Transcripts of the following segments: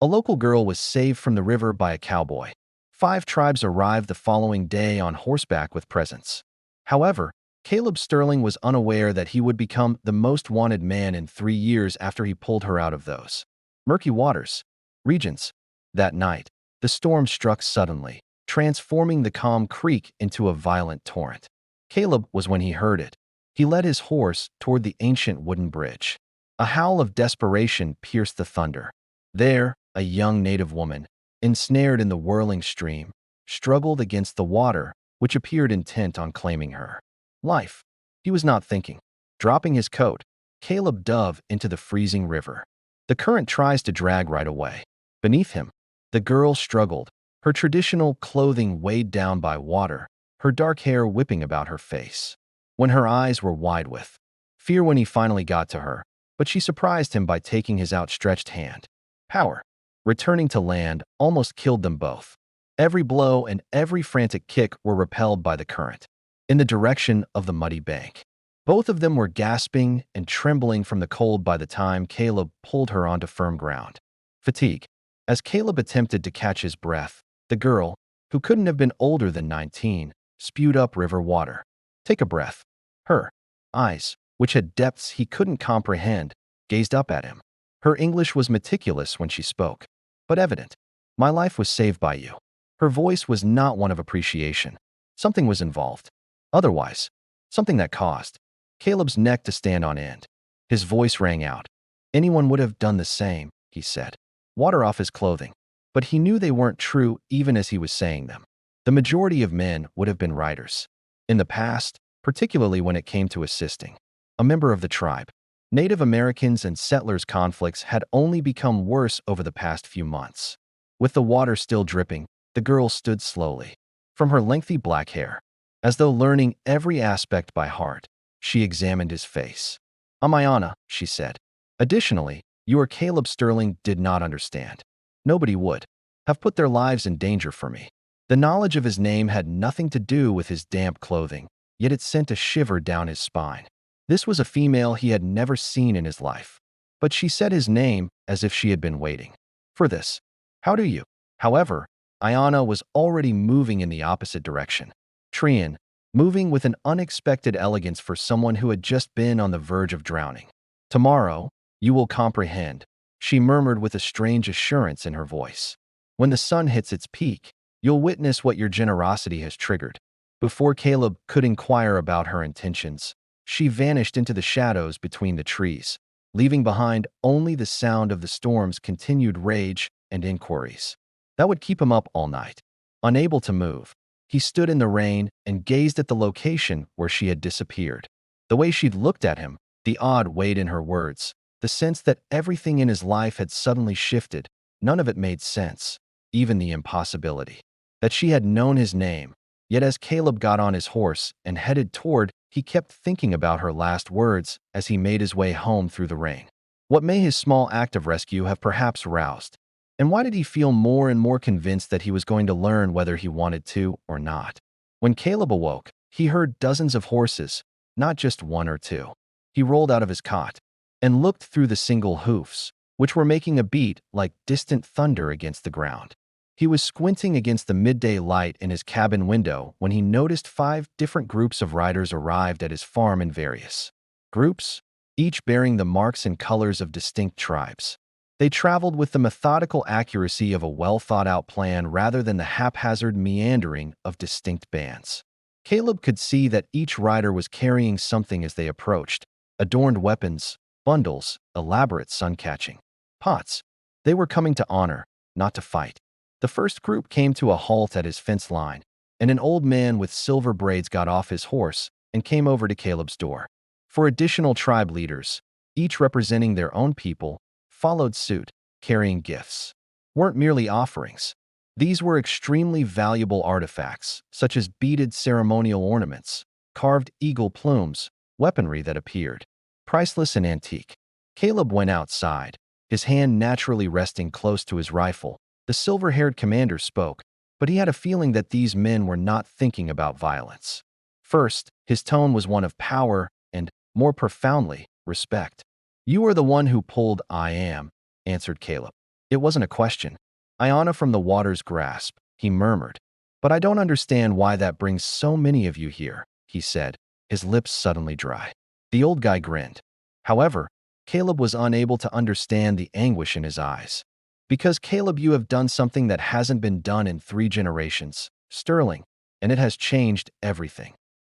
A local girl was saved from the river by a cowboy. 5 tribes arrived the following day on horseback with presents. However, Caleb Sterling was unaware that he would become the most wanted man in 3 years after he pulled her out of those murky waters. Regions. That night, the storm struck suddenly, transforming the calm creek into a violent torrent. Caleb was when he heard it. He led his horse toward the ancient wooden bridge. A howl of desperation pierced the thunder. There, a young native woman, ensnared in the whirling stream, struggled against the water, which appeared intent on claiming her life. He was not thinking. Dropping his coat, Caleb dove into the freezing river. The current tries to drag right away. Beneath him, the girl struggled, her traditional clothing weighed down by water, her dark hair whipping about her face. When her eyes were wide with fear when he finally got to her, but she surprised him by taking his outstretched hand. Power. Returning to land almost killed them both. Every blow and every frantic kick were repelled by the current, in the direction of the muddy bank. Both of them were gasping and trembling from the cold by the time Caleb pulled her onto firm ground. Fatigue. As Caleb attempted to catch his breath, the girl, who couldn't have been older than 19, spewed up river water. Take a breath. Her eyes, which had depths he couldn't comprehend, gazed up at him. Her English was meticulous when she spoke, but evident. My life was saved by you. Her voice was not one of appreciation. Something was involved. Otherwise, something that caused Caleb's neck to stand on end. His voice rang out. Anyone would have done the same, he said. Water off his clothing. But he knew they weren't true even as he was saying them. The majority of men would have been writers. In the past, particularly when it came to assisting a member of the tribe. Native Americans and settlers' conflicts had only become worse over the past few months. With the water still dripping, the girl stood slowly. From her lengthy black hair, as though learning every aspect by heart, she examined his face. Amayana, she said. Additionally, your Caleb Sterling did not understand. Nobody would have put their lives in danger for me. The knowledge of his name had nothing to do with his damp clothing, yet it sent a shiver down his spine. This was a female he had never seen in his life. But she said his name as if she had been waiting for this. How do you? However, Ayana was already moving in the opposite direction. Trian, moving with an unexpected elegance for someone who had just been on the verge of drowning. Tomorrow, you will comprehend, she murmured with a strange assurance in her voice. When the sun hits its peak, you'll witness what your generosity has triggered. Before Caleb could inquire about her intentions, she vanished into the shadows between the trees, leaving behind only the sound of the storm's continued rage and inquiries. That would keep him up all night. Unable to move, he stood in the rain and gazed at the location where she had disappeared. The way she'd looked at him, the odd weight in her words, the sense that everything in his life had suddenly shifted, none of it made sense, even the impossibility that she had known his name. Yet as Caleb got on his horse and headed toward, he kept thinking about her last words as he made his way home through the rain. What may his small act of rescue have perhaps roused? And why did he feel more and more convinced that he was going to learn whether he wanted to or not? When Caleb awoke, he heard dozens of horses, not just one or two. He rolled out of his cot and looked through the single hoofs, which were making a beat like distant thunder against the ground. He was squinting against the midday light in his cabin window when he noticed 5 different groups of riders arrived at his farm in various groups, each bearing the marks and colors of distinct tribes. They traveled with the methodical accuracy of a well-thought-out plan rather than the haphazard meandering of distinct bands. Caleb could see that each rider was carrying something as they approached: adorned weapons, bundles, elaborate sun-catching pots. They were coming to honor, not to fight. The first group came to a halt at his fence line, and an old man with silver braids got off his horse and came over to Caleb's door. 4 additional tribe leaders, each representing their own people, followed suit, carrying gifts. Weren't merely offerings. These were extremely valuable artifacts, such as beaded ceremonial ornaments, carved eagle plumes, weaponry that appeared priceless and antique. Caleb went outside, his hand naturally resting close to his rifle. The silver-haired commander spoke, but he had a feeling that these men were not thinking about violence. First, his tone was one of power and, more profoundly, respect. You are the one who pulled I am, answered Caleb. It wasn't a question. Iona from the water's grasp, he murmured. But I don't understand why that brings so many of you here, he said, his lips suddenly dry. The old guy grinned. However, Caleb was unable to understand the anguish in his eyes. Because Caleb, you have done something that hasn't been done in 3 generations, Sterling, and it has changed everything.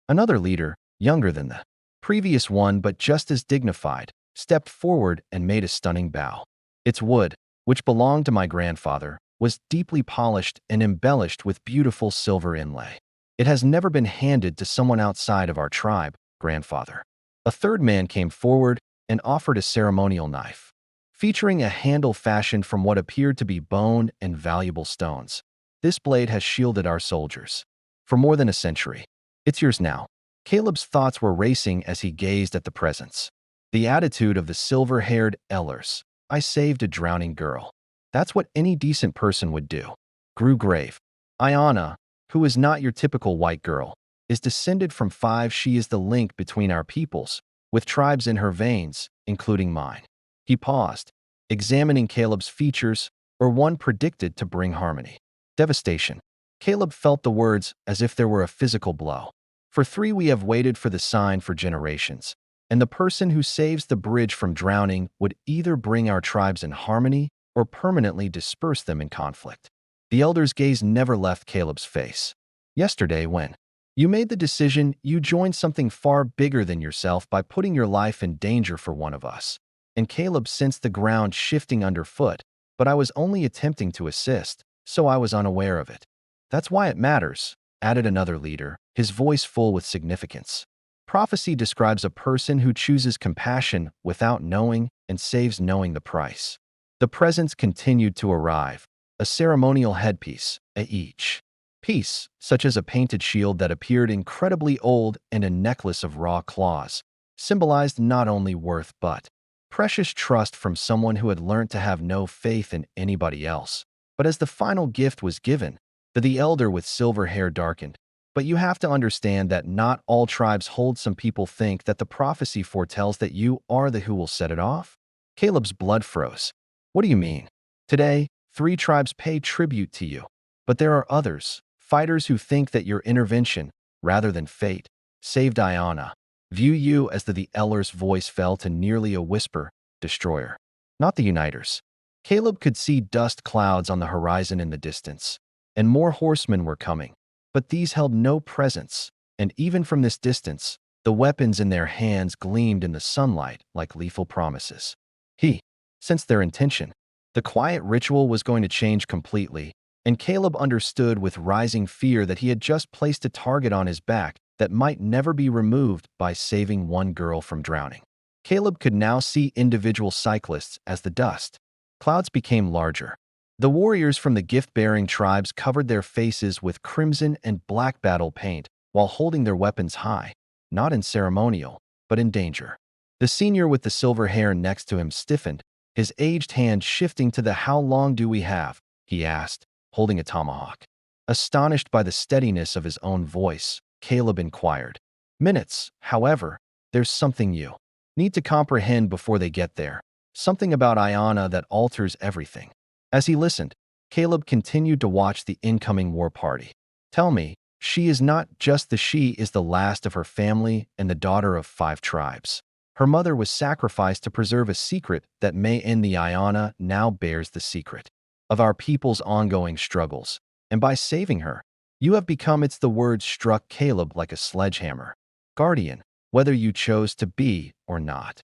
Another leader, younger than the previous one but just as dignified, stepped forward and made a stunning bow. Its wood, which belonged to my grandfather, was deeply polished and embellished with beautiful silver inlay. It has never been handed to someone outside of our tribe, grandfather. A third man came forward and offered a ceremonial knife, featuring a handle fashioned from what appeared to be bone and valuable stones. This blade has shielded our soldiers for more than a century. It's yours now. Caleb's thoughts were racing as he gazed at the presents. The attitude of the silver-haired Ellers. I saved a drowning girl. That's what any decent person would do. Grew grave. Iona, who is not your typical white girl, is descended from 5. She is the link between our peoples, with tribes in her veins, including mine. He paused, examining Caleb's features, or one predicted to bring harmony. Devastation. Caleb felt the words as if there were a physical blow. For 3 we have waited for the sign for generations, and the person who saves the bridge from drowning would either bring our tribes in harmony or permanently disperse them in conflict. The elder's gaze never left Caleb's face. Yesterday, when you made the decision, you joined something far bigger than yourself by putting your life in danger for one of us. And Caleb sensed the ground shifting underfoot, but I was only attempting to assist, so I was unaware of it. That's why it matters, added another leader, his voice full with significance. Prophecy describes a person who chooses compassion without knowing and saves knowing the price. The presents continued to arrive, a ceremonial headpiece, each piece, such as a painted shield that appeared incredibly old and a necklace of raw claws, symbolized not only worth but precious trust from someone who had learned to have no faith in anybody else. But as the final gift was given, the elder with silver hair darkened. But you have to understand that not all tribes hold. Some people think that the prophecy foretells that you are the who will set it off. Caleb's blood froze. What do you mean? Today, 3 tribes pay tribute to you. But there are others, fighters who think that your intervention, rather than fate, saved Iona. View you as the elder's voice fell to nearly a whisper, destroyer. Not the uniters. Caleb could see dust clouds on the horizon in the distance, and more horsemen were coming. But these held no presence, and even from this distance, the weapons in their hands gleamed in the sunlight like lethal promises. He sensed their intention. The quiet ritual was going to change completely, and Caleb understood with rising fear that he had just placed a target on his back that might never be removed by saving one girl from drowning. Caleb could now see individual cyclists as the dust clouds became larger. The warriors from the gift-bearing tribes covered their faces with crimson and black battle paint while holding their weapons high, not in ceremonial, but in danger. The senior with the silver hair next to him stiffened, his aged hand shifting to the "How long do we have?" he asked, holding a tomahawk. Astonished by the steadiness of his own voice, Caleb inquired. "Minutes, however, there's something you need to comprehend before they get there. Something about Iona that alters everything." As he listened, Caleb continued to watch the incoming war party. "Tell me, she is not just she is the last of her family and the daughter of 5 tribes. Her mother was sacrificed to preserve a secret that may end. The Iona now bears the secret of our people's ongoing struggles, and by saving her, you have become." It's the words struck Caleb like a sledgehammer. "Guardian, whether you chose to be or not."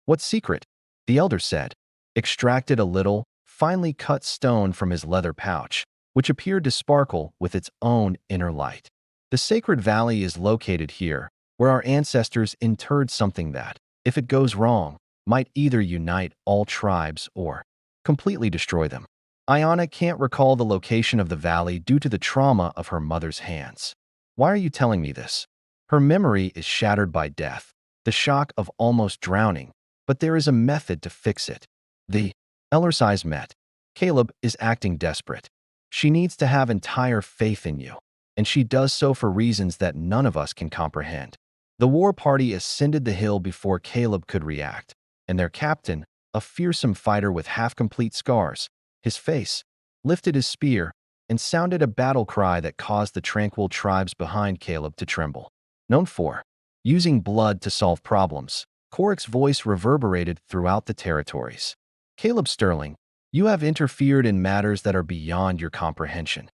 "What secret?" the elder said, extracted a little, finely cut stone from his leather pouch, which appeared to sparkle with its own inner light. "The sacred valley is located here, where our ancestors interred something that, if it goes wrong, might either unite all tribes or completely destroy them. Iona can't recall the location of the valley due to the trauma of her mother's hands. Why are you telling me this? Her memory is shattered by death, the shock of almost drowning, but there is a method to fix it." The elder's eyes met. "Caleb is acting desperate. She needs to have entire faith in you, and she does so for reasons that none of us can comprehend." The war party ascended the hill before Caleb could react, and their captain, a fearsome fighter with half-complete scars, His face lifted his spear and sounded a battle cry that caused the tranquil tribes behind Caleb to tremble. Known for using blood to solve problems, Korik's voice reverberated throughout the territories. Caleb Sterling, you have interfered in matters that are beyond your comprehension.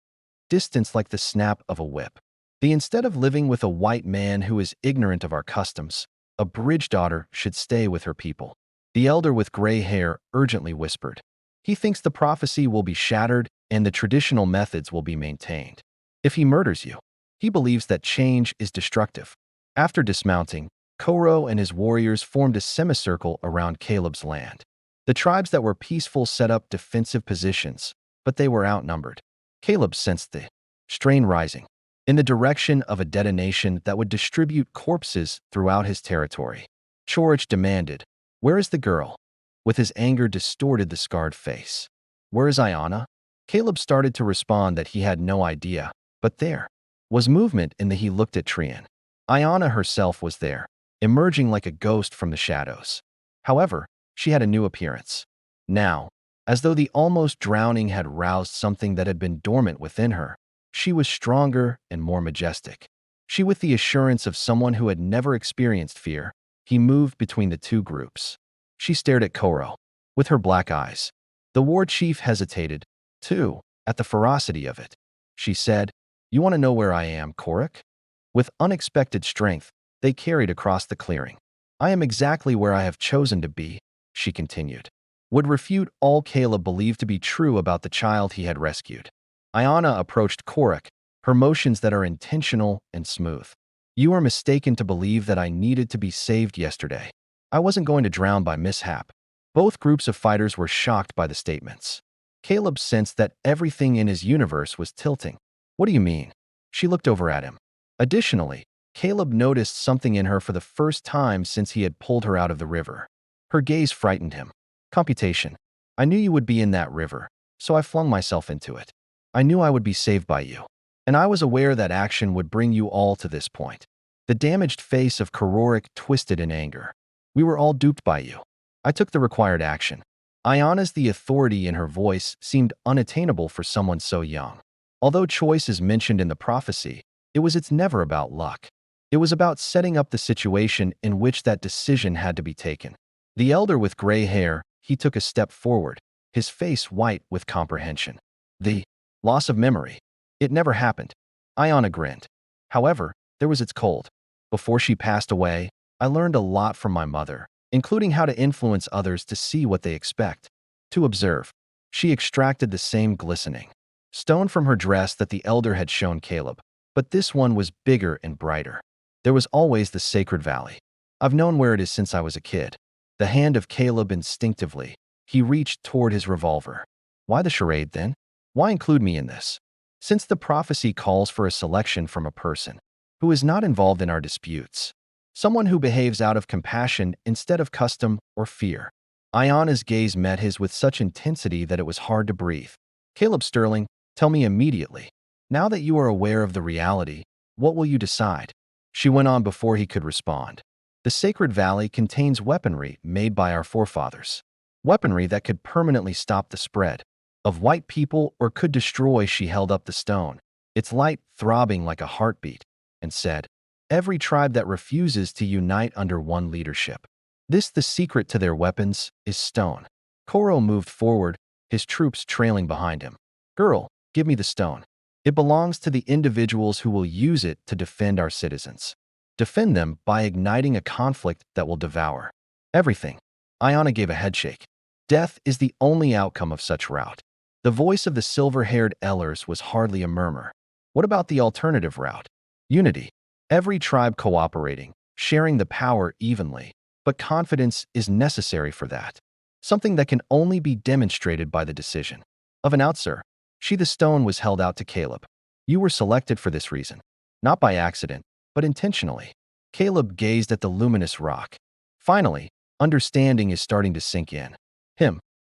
Distance like the snap of a whip. Instead of living with a white man who is ignorant of our customs, a bridge daughter should stay with her people. The elder with gray hair urgently whispered. He thinks the prophecy will be shattered and the traditional methods will be maintained. If he murders you, he believes that change is destructive. After dismounting, Koro and his warriors formed a semicircle around Caleb's land. The tribes that were peaceful set up defensive positions, but they were outnumbered. Caleb sensed the strain rising in the direction of a detonation that would distribute corpses throughout his territory. Chorich demanded, "Where is the girl?" With his anger distorted the scarred face. "Where is Ayana?" Caleb started to respond that he had no idea, but there was movement in the he looked at Trian. Ayana herself was there, emerging like a ghost from the shadows. However, she had a new appearance. Now, as though the almost drowning had roused something that had been dormant within her, she was stronger and more majestic. She with the assurance of someone who had never experienced fear. He moved between the two groups. She stared at Koro with her black eyes. The war chief hesitated, too, at the ferocity of it. She said, "You want to know where I am, Korik?" With unexpected strength, they carried across the clearing. "I am exactly where I have chosen to be," she continued. Would refute all Caleb believed to be true about the child he had rescued. Ayana approached Korik, her motions that are intentional and smooth. "You are mistaken to believe that I needed to be saved yesterday. I wasn't going to drown by mishap." Both groups of fighters were shocked by the statements. Caleb sensed that everything in his universe was tilting. "What do you mean?" She looked over at him. Additionally, Caleb noticed something in her for the first time since he had pulled her out of the river. Her gaze frightened him. "Computation. I knew you would be in that river, so I flung myself into it. I knew I would be saved by you. And I was aware that action would bring you all to this point." The damaged face of Kororik twisted in anger. "We were all duped by you. I took the required action." Ayana's the authority in her voice seemed unattainable for someone so young. Although choice is mentioned in the prophecy, it's never about luck. It was about setting up the situation in which that decision had to be taken. The elder with gray hair, he took a step forward, his face white with comprehension. "The loss of memory. It never happened." Ayana grinned. "However, there was its cold. Before she passed away, I learned a lot from my mother, including how to influence others to see what they expect, to observe." She extracted the same glistening stone from her dress that the elder had shown Caleb, but this one was bigger and brighter. "There was always the sacred valley. I've known where it is since I was a kid." The hand of Caleb instinctively. He reached toward his revolver. "Why the charade, then? Why include me in this?" "Since the prophecy calls for a selection from a person who is not involved in our disputes. Someone who behaves out of compassion instead of custom or fear." Ayana's gaze met his with such intensity that it was hard to breathe. "Caleb Sterling, tell me immediately. Now that you are aware of the reality, what will you decide?" She went on before he could respond. "The Sacred Valley contains weaponry made by our forefathers. Weaponry that could permanently stop the spread of white people or could destroy." She held up the stone, its light throbbing like a heartbeat, and said, "Every tribe that refuses to unite under one leadership. The secret to their weapons is stone." Koro moved forward, his troops trailing behind him. "Girl, give me the stone. It belongs to the individuals who will use it to defend our citizens. Defend them by igniting a conflict that will devour everything." Ayana gave a headshake. "Death is the only outcome of such route." The voice of the silver-haired Ellers was hardly a murmur. "What about the alternative route? Unity. Every tribe cooperating, sharing the power evenly. But confidence is necessary for that. Something that can only be demonstrated by the decision of an outsider." The stone was held out to Caleb. "You were selected for this reason. Not by accident, but intentionally." Caleb gazed at the luminous rock. Finally, understanding is starting to sink in.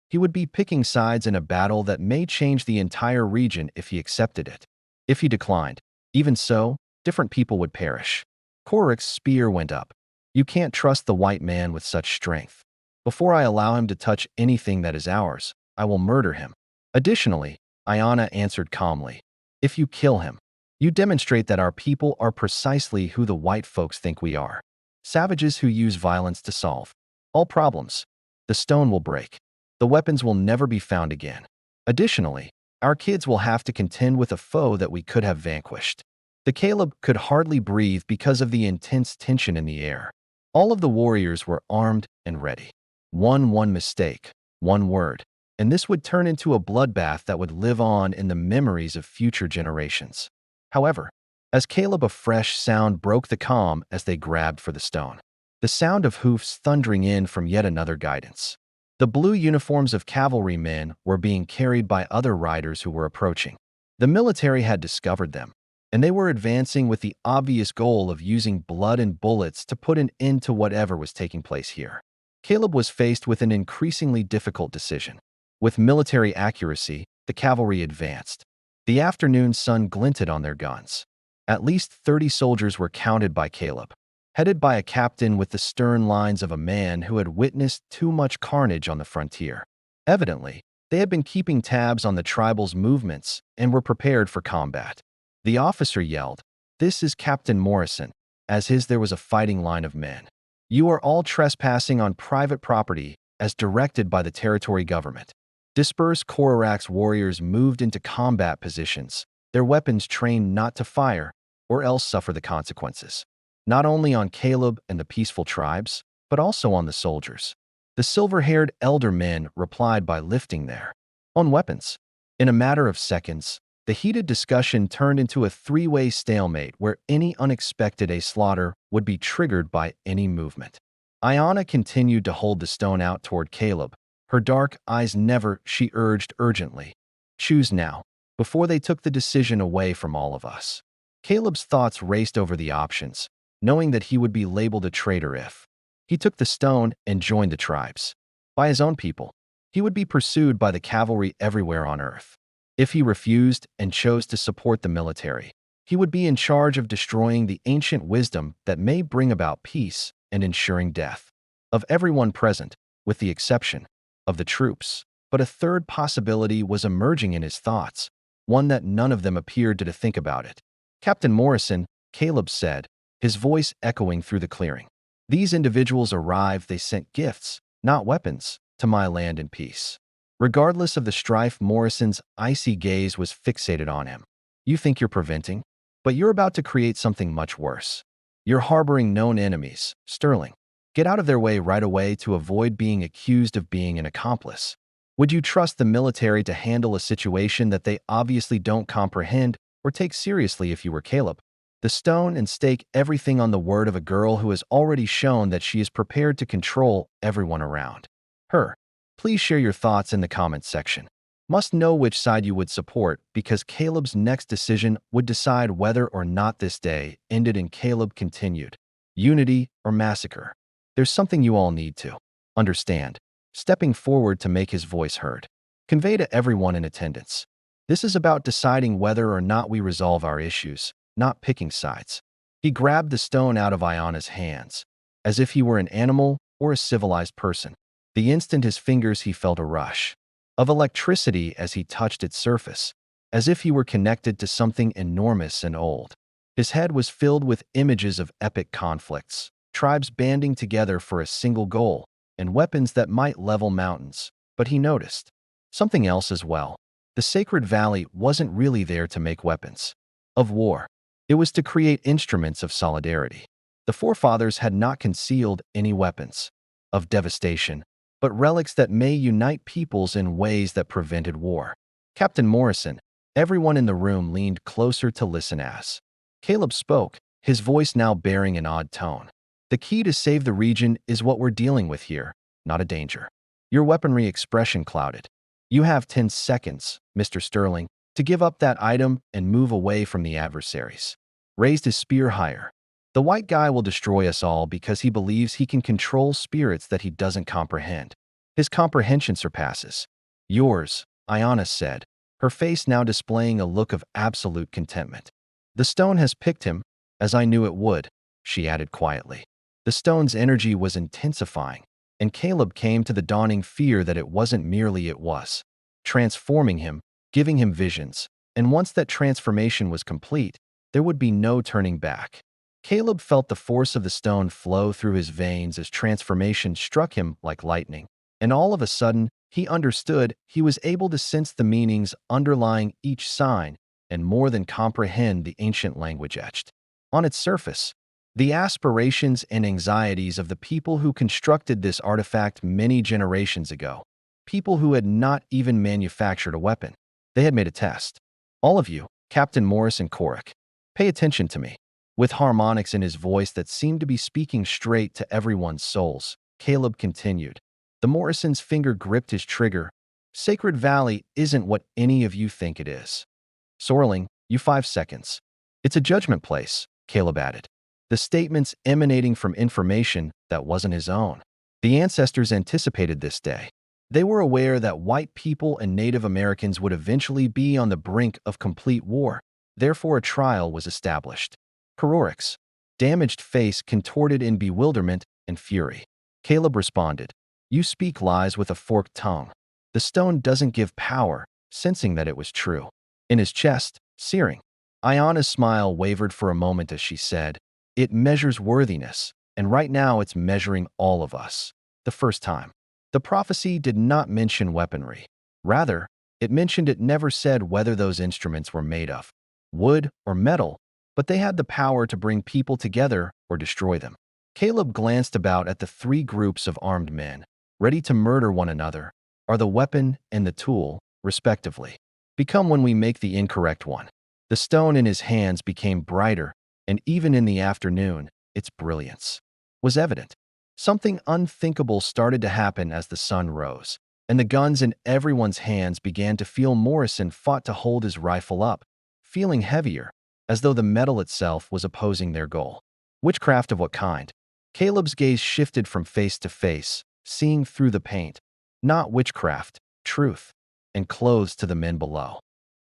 He would be picking sides in a battle that may change the entire region if he accepted it. If he declined, even so, different people would perish. Korik's spear went up. "You can't trust the white man with such strength. Before I allow him to touch anything that is ours, I will murder him." Additionally, Ayana answered calmly, if you kill him, you demonstrate that our people are precisely who the white folks think we are. Savages who use violence to solve all problems. The stone will break. The weapons will never be found again. Additionally, our kids will have to contend with a foe that we could have vanquished. The Caleb could hardly breathe because of the intense tension in the air. All of the warriors were armed and ready. One mistake, one word, and this would turn into a bloodbath that would live on in the memories of future generations. However, as Caleb, a fresh sound broke the calm as they grabbed for the stone. The sound of hoofs thundering in from yet another guidance. The blue uniforms of cavalrymen were being carried by other riders who were approaching. The military had discovered them, and they were advancing with the obvious goal of using blood and bullets to put an end to whatever was taking place here. Caleb was faced with an increasingly difficult decision. With military accuracy, the cavalry advanced. The afternoon sun glinted on their guns. At least 30 soldiers were counted by Caleb, headed by a captain with the stern lines of a man who had witnessed too much carnage on the frontier. Evidently, they had been keeping tabs on the tribal's movements and were prepared for combat. The officer yelled, "This is Captain Morrison." As there was a fighting line of men. "You are all trespassing on private property as directed by the territory government." Dispersed Korarak's warriors moved into combat positions, their weapons trained not to fire or else suffer the consequences. Not only on Caleb and the peaceful tribes, but also on the soldiers. The silver-haired elder men replied by lifting their own weapons. In a matter of seconds, the heated discussion turned into a three-way stalemate where any unexpected slaughter would be triggered by any movement. Ayana continued to hold the stone out toward Caleb. Her dark eyes never, she urged urgently. Choose now, before they took the decision away from all of us. Caleb's thoughts raced over the options, knowing that he would be labeled a traitor if he took the stone and joined the tribes. By his own people, he would be pursued by the cavalry everywhere on earth. If he refused and chose to support the military, he would be in charge of destroying the ancient wisdom that may bring about peace and ensuring death of everyone present, with the exception of the troops. But a third possibility was emerging in his thoughts, one that none of them appeared to think about it. Captain Morrison, Caleb said, his voice echoing through the clearing. These individuals arrived, they sent gifts, not weapons, to my land in peace. Regardless of the strife, Morrison's icy gaze was fixated on him. You think you're preventing? But you're about to create something much worse. You're harboring known enemies, Sterling. Get out of their way right away to avoid being accused of being an accomplice. Would you trust the military to handle a situation that they obviously don't comprehend or take seriously if you were Caleb? The stone and stake everything on the word of a girl who has already shown that she is prepared to control everyone around her. Please share your thoughts in the comments section. Must know which side you would support because Caleb's next decision would decide whether or not this day ended and Caleb continued. Unity or massacre? There's something you all need to understand. Stepping forward to make his voice heard. Convey to everyone in attendance. This is about deciding whether or not we resolve our issues, not picking sides. He grabbed the stone out of Ayana's hands, as if he were an animal or a civilized person. The instant his fingers he felt a rush of electricity as he touched its surface, as if he were connected to something enormous and old. His head was filled with images of epic conflicts, tribes banding together for a single goal, and weapons that might level mountains. But he noticed something else as well. The Sacred Valley wasn't really there to make weapons of war. It was to create instruments of solidarity. The forefathers had not concealed any weapons of devastation, but relics that may unite peoples in ways that prevented war. Captain Morrison, everyone in the room leaned closer to listen as Caleb spoke, his voice now bearing an odd tone. The key to save the region is what we're dealing with here, not a danger. Your weaponry expression clouded. You have 10 seconds, Mr. Sterling, to give up that item and move away from the adversaries. Raised his spear higher. The white guy will destroy us all because he believes he can control spirits that he doesn't comprehend. His comprehension surpasses yours, Ayana said, her face now displaying a look of absolute contentment. The stone has picked him, as I knew it would, she added quietly. The stone's energy was intensifying, and Caleb came to the dawning fear that it wasn't merely it was transforming him, giving him visions. And once that transformation was complete, there would be no turning back. Caleb felt the force of the stone flow through his veins as transformation struck him like lightning. And all of a sudden, he understood. He was able to sense the meanings underlying each sign and more than comprehend the ancient language etched on its surface. The aspirations and anxieties of the people who constructed this artifact many generations ago, people who had not even manufactured a weapon. They had made a test. All of you, Captain Morris and Korik, pay attention to me. With harmonics in his voice that seemed to be speaking straight to everyone's souls, Caleb continued. The Morrison's finger gripped his trigger. Sacred Valley isn't what any of you think it is. Sorling, you 5 seconds. It's a judgment place, Caleb added. The statements emanating from information that wasn't his own. The ancestors anticipated this day. They were aware that white people and Native Americans would eventually be on the brink of complete war. Therefore, a trial was established. Kororik's damaged face contorted in bewilderment and fury. Caleb responded, "You speak lies with a forked tongue. The stone doesn't give power," sensing that it was true. In his chest, searing. Ayana's smile wavered for a moment as she said, "It measures worthiness, and right now it's measuring all of us." The first time. The prophecy did not mention weaponry. Rather, it mentioned it never said whether those instruments were made of wood or metal, but they had the power to bring people together or destroy them. Caleb glanced about at the 3 groups of armed men, ready to murder one another, are the weapon and the tool, respectively. Become when we make the incorrect one. The stone in his hands became brighter, and even in the afternoon, its brilliance was evident. Something unthinkable started to happen as the sun rose, and the guns in everyone's hands began to feel. Morrison fought to hold his rifle up, feeling heavier, as though the metal itself was opposing their goal. Witchcraft of what kind? Caleb's gaze shifted from face to face, seeing through the paint. Not witchcraft, truth, and clothes to the men below.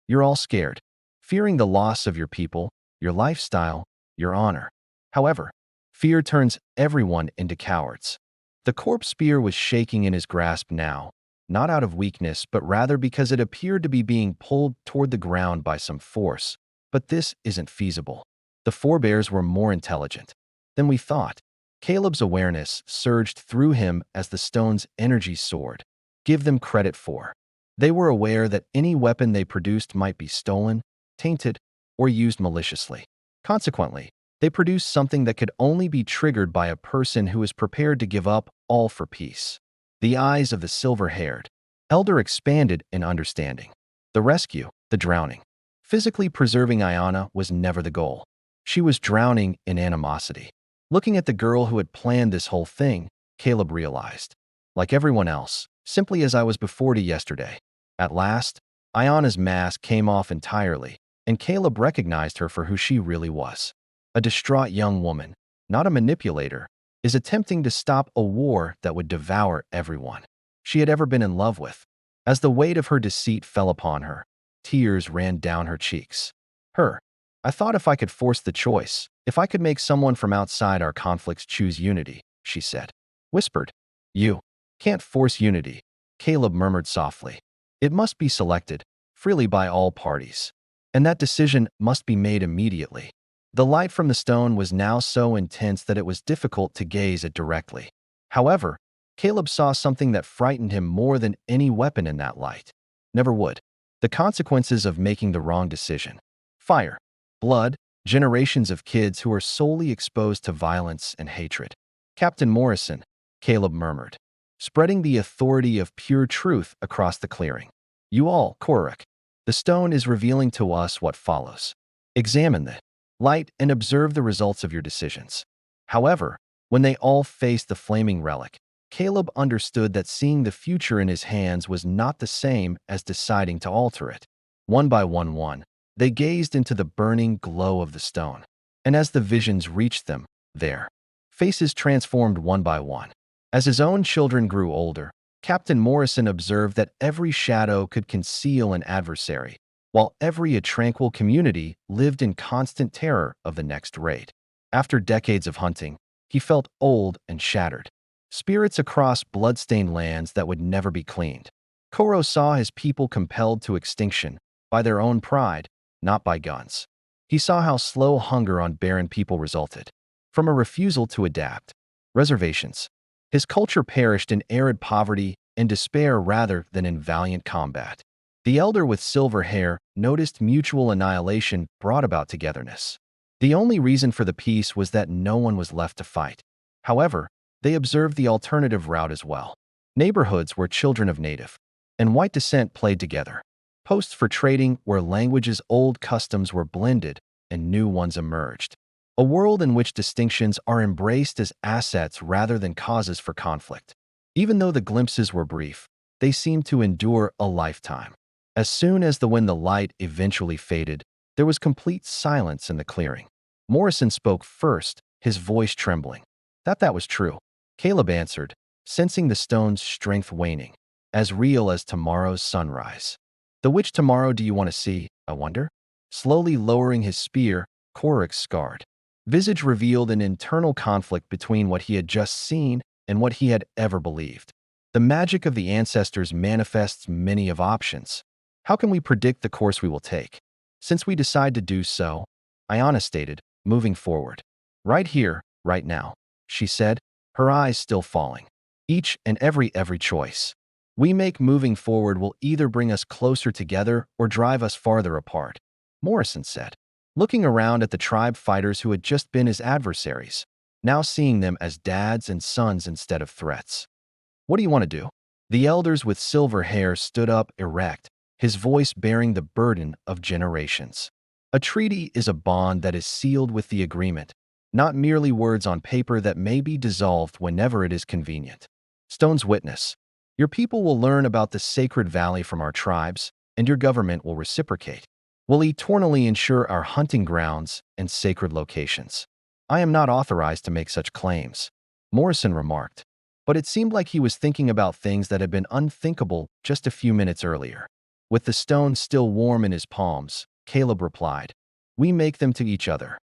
You're all scared, fearing the loss of your people, your lifestyle, your honor. However, fear turns everyone into cowards. The corpse spear was shaking in his grasp now, not out of weakness, but rather because it appeared to be being pulled toward the ground by some force. But this isn't feasible. The forebears were more intelligent than we thought. Caleb's awareness surged through him as the stone's energy soared. Give them credit for. They were aware that any weapon they produced might be stolen, tainted, or used maliciously. Consequently, they produced something that could only be triggered by a person who is prepared to give up all for peace. The eyes of the silver-haired elder expanded in understanding. The rescue, the drowning. Physically preserving Ayana was never the goal. She was drowning in animosity. Looking at the girl who had planned this whole thing, Caleb realized. Like everyone else, simply as I was before to yesterday. At last, Ayana's mask came off entirely, and Caleb recognized her for who she really was. A distraught young woman, not a manipulator, is attempting to stop a war that would devour everyone she had ever been in love with. As the weight of her deceit fell upon her, tears ran down her cheeks. I thought if I could force the choice, if I could make someone from outside our conflicts choose unity, she said. Whispered. You can't force unity, Caleb murmured softly. It must be selected, freely by all parties. And that decision must be made immediately. The light from the stone was now so intense that it was difficult to gaze at directly. However, Caleb saw something that frightened him more than any weapon in that light. Never would. The consequences of making the wrong decision. Fire, blood, generations of kids who are solely exposed to violence and hatred. Captain Morrison, Caleb murmured, spreading the authority of pure truth across the clearing. You all, Korik, the stone is revealing to us what follows. Examine the light and observe the results of your decisions. However, when they all faced the flaming relic, Caleb understood that seeing the future in his hands was not the same as deciding to alter it. One by one, they gazed into the burning glow of the stone. And as the visions reached them, their faces transformed one by one. As his own children grew older, Captain Morrison observed that every shadow could conceal an adversary, while every tranquil community lived in constant terror of the next raid. After decades of hunting, he felt old and shattered. Spirits across blood-stained lands that would never be cleaned. Koro saw his people compelled to extinction by their own pride, not by guns. He saw how slow hunger on barren people resulted from a refusal to adapt. Reservations. His culture perished in arid poverty and despair rather than in valiant combat. The elder with silver hair noticed mutual annihilation brought about togetherness. The only reason for the peace was that no one was left to fight. However, they observed the alternative route as well. Neighborhoods where children of native and white descent played together. Posts for trading where languages' old customs were blended and new ones emerged. A world in which distinctions are embraced as assets rather than causes for conflict. Even though the glimpses were brief, they seemed to endure a lifetime. As soon as when the light eventually faded, there was complete silence in the clearing. Morrison spoke first, his voice trembling. That was true. Caleb answered, sensing the stone's strength waning. As real as tomorrow's sunrise. Which tomorrow do you want to see, I wonder? Slowly lowering his spear, Korik's scarred visage revealed an internal conflict between what he had just seen and what he had ever believed. The magic of the ancestors manifests many of options. How can we predict the course we will take? Since we decide to do so, Iona stated, moving forward. Right here, right now, she said, her eyes still falling. Each and every choice we make moving forward will either bring us closer together or drive us farther apart, Morrison said, looking around at the tribe fighters who had just been his adversaries, now seeing them as dads and sons instead of threats. What do you want to do? The elders with silver hair stood up erect, his voice bearing the burden of generations. A treaty is a bond that is sealed with the agreement, not merely words on paper that may be dissolved whenever it is convenient. Stone's witness. Your people will learn about the sacred valley from our tribes, and your government will reciprocate. Will eternally ensure our hunting grounds and sacred locations. I am not authorized to make such claims, Morrison remarked, but it seemed like he was thinking about things that had been unthinkable just a few minutes earlier. With the stone still warm in his palms, Caleb replied, we make them to each other.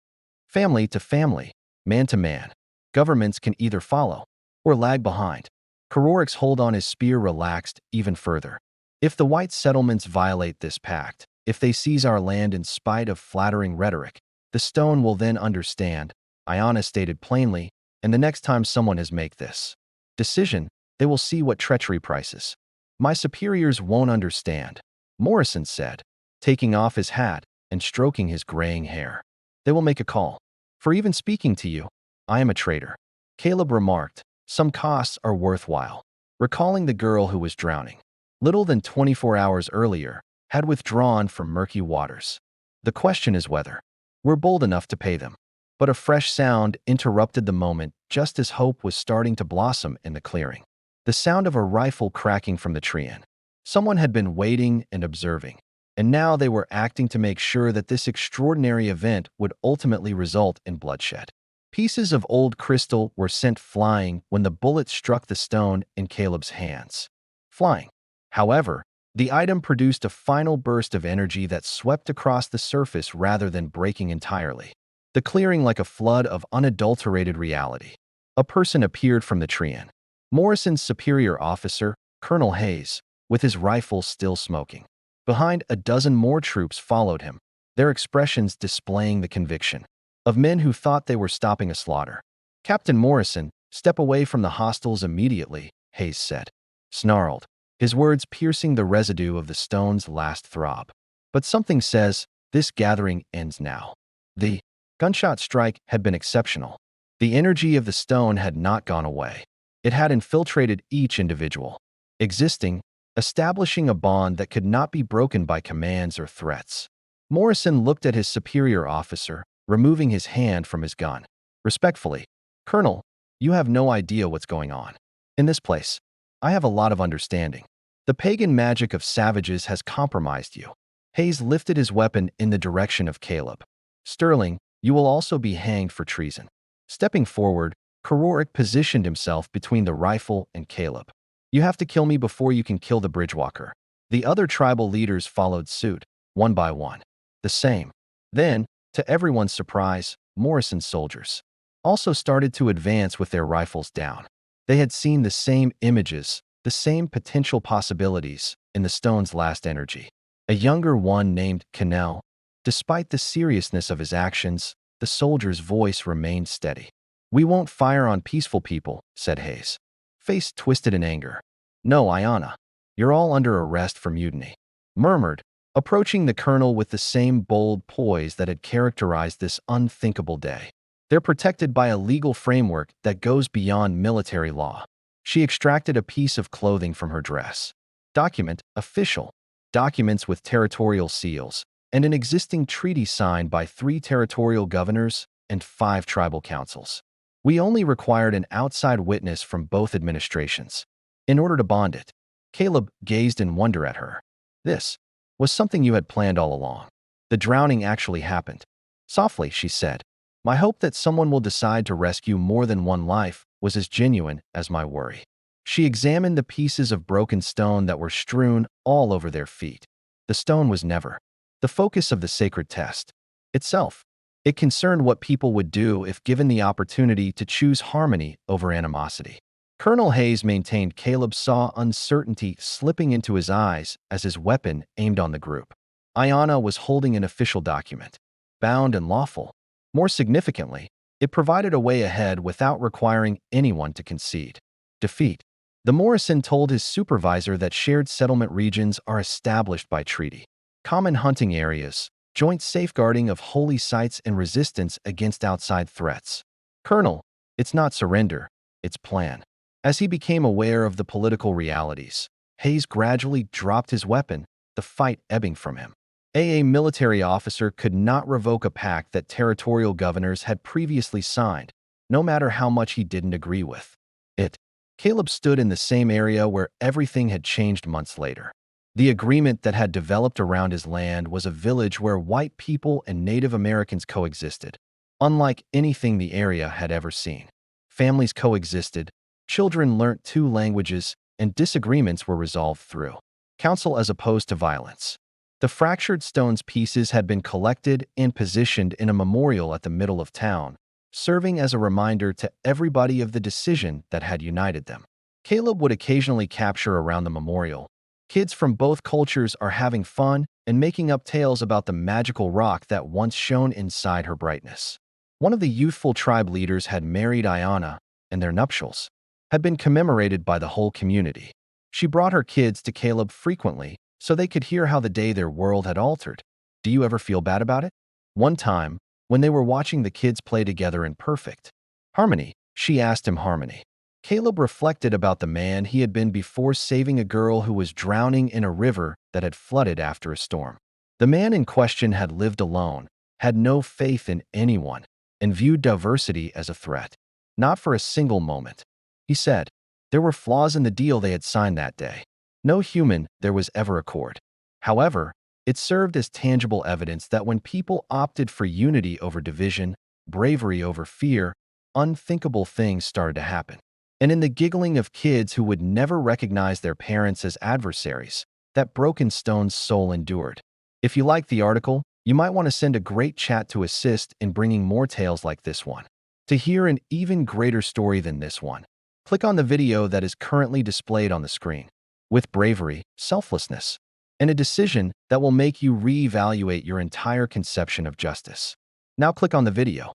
Family to family, man to man. Governments can either follow or lag behind. Kororik's hold on his spear relaxed even further. If the white settlements violate this pact, if they seize our land in spite of flattering rhetoric, the stone will then understand, Iona stated plainly, and the next time someone has made this decision, they will see what treachery prices. My superiors won't understand, Morrison said, taking off his hat and stroking his graying hair. They will make a call. For even speaking to you, I am a traitor. Caleb remarked, some costs are worthwhile. Recalling the girl who was drowning, little than 24 hours earlier, had withdrawn from murky waters. The question is whether we're bold enough to pay them. But a fresh sound interrupted the moment just as hope was starting to blossom in the clearing. The sound of a rifle cracking from the tree end. Someone had been waiting and observing, and now they were acting to make sure that this extraordinary event would ultimately result in bloodshed. Pieces of old crystal were sent flying when the bullet struck the stone in Caleb's hands. Flying. However, the item produced a final burst of energy that swept across the surface rather than breaking entirely. The clearing like a flood of unadulterated reality. A person appeared from the tree end. Morrison's superior officer, Colonel Hayes, with his rifle still smoking. Behind, a dozen more troops followed him, their expressions displaying the conviction of men who thought they were stopping a slaughter. Captain Morrison, step away from the hostiles immediately, Hayes said. Snarled, his words piercing the residue of the stone's last throb. But something says, this gathering ends now. The gunshot strike had been exceptional. The energy of the stone had not gone away. It had infiltrated each individual, establishing a bond that could not be broken by commands or threats. Morrison looked at his superior officer, removing his hand from his gun. Respectfully, Colonel, you have no idea what's going on. In this place, I have a lot of understanding. The pagan magic of savages has compromised you. Hayes lifted his weapon in the direction of Caleb. Sterling, you will also be hanged for treason. Stepping forward, Kororik positioned himself between the rifle and Caleb. You have to kill me before you can kill the bridgewalker. The other tribal leaders followed suit, one by one. The same. Then, to everyone's surprise, Morrison's soldiers also started to advance with their rifles down. They had seen the same images, the same potential possibilities in the stone's last energy. A younger one named Cannell. Despite the seriousness of his actions, the soldier's voice remained steady. "We won't fire on peaceful people," said Hayes, face twisted in anger. "No, Ayanna. You're all under arrest for mutiny," murmured, approaching the colonel with the same bold poise that had characterized this unthinkable day. "They're protected by a legal framework that goes beyond military law." She extracted a piece of clothing from her dress. Document, official. Documents with territorial seals, and an existing treaty signed by 3 territorial governors and 5 tribal councils. "We only required an outside witness from both administrations in order to bond it." Caleb gazed in wonder at her. "This was something you had planned all along." "The drowning actually happened." Softly, she said, "My hope that someone will decide to rescue more than one life was as genuine as my worry." She examined the pieces of broken stone that were strewn all over their feet. The stone was never the focus of the sacred test itself. It concerned what people would do if given the opportunity to choose harmony over animosity. Colonel Hayes maintained Caleb saw uncertainty slipping into his eyes as his weapon aimed on the group. Ayanna was holding an official document, bound and lawful. More significantly, it provided a way ahead without requiring anyone to concede defeat. The Morrison told his supervisor that shared settlement regions are established by treaty. Common hunting areas, joint safeguarding of holy sites, and resistance against outside threats. "Colonel, it's not surrender, it's plan." As he became aware of the political realities, Hayes gradually dropped his weapon, the fight ebbing from him. A military officer could not revoke a pact that territorial governors had previously signed, no matter how much he didn't agree with it. Caleb stood in the same area where everything had changed months later. The agreement that had developed around his land was a village where white people and Native Americans coexisted, unlike anything the area had ever seen. Families coexisted, children learnt 2 languages, and disagreements were resolved through counsel as opposed to violence. The fractured stone's pieces had been collected and positioned in a memorial at the middle of town, serving as a reminder to everybody of the decision that had united them. Caleb would occasionally capture around the memorial. Kids from both cultures are having fun and making up tales about the magical rock that once shone inside her brightness. One of the youthful tribe leaders had married Ayanna, and their nuptials had been commemorated by the whole community. She brought her kids to Caleb frequently so they could hear how the day their world had altered. "Do you ever feel bad about it?" One time, when they were watching the kids play together in perfect harmony, she asked him harmony. Caleb reflected about the man he had been before saving a girl who was drowning in a river that had flooded after a storm. The man in question had lived alone, had no faith in anyone, and viewed diversity as a threat. "Not for a single moment," he said. There were flaws in the deal they had signed that day. No human there was ever accord. However, it served as tangible evidence that when people opted for unity over division, bravery over fear, unthinkable things started to happen. And in the giggling of kids who would never recognize their parents as adversaries, that broken stone's soul endured. If you like the article, you might want to send a great chat to assist in bringing more tales like this one. To hear an even greater story than this one, click on the video that is currently displayed on the screen. With bravery, selflessness, and a decision that will make you reevaluate your entire conception of justice. Now click on the video.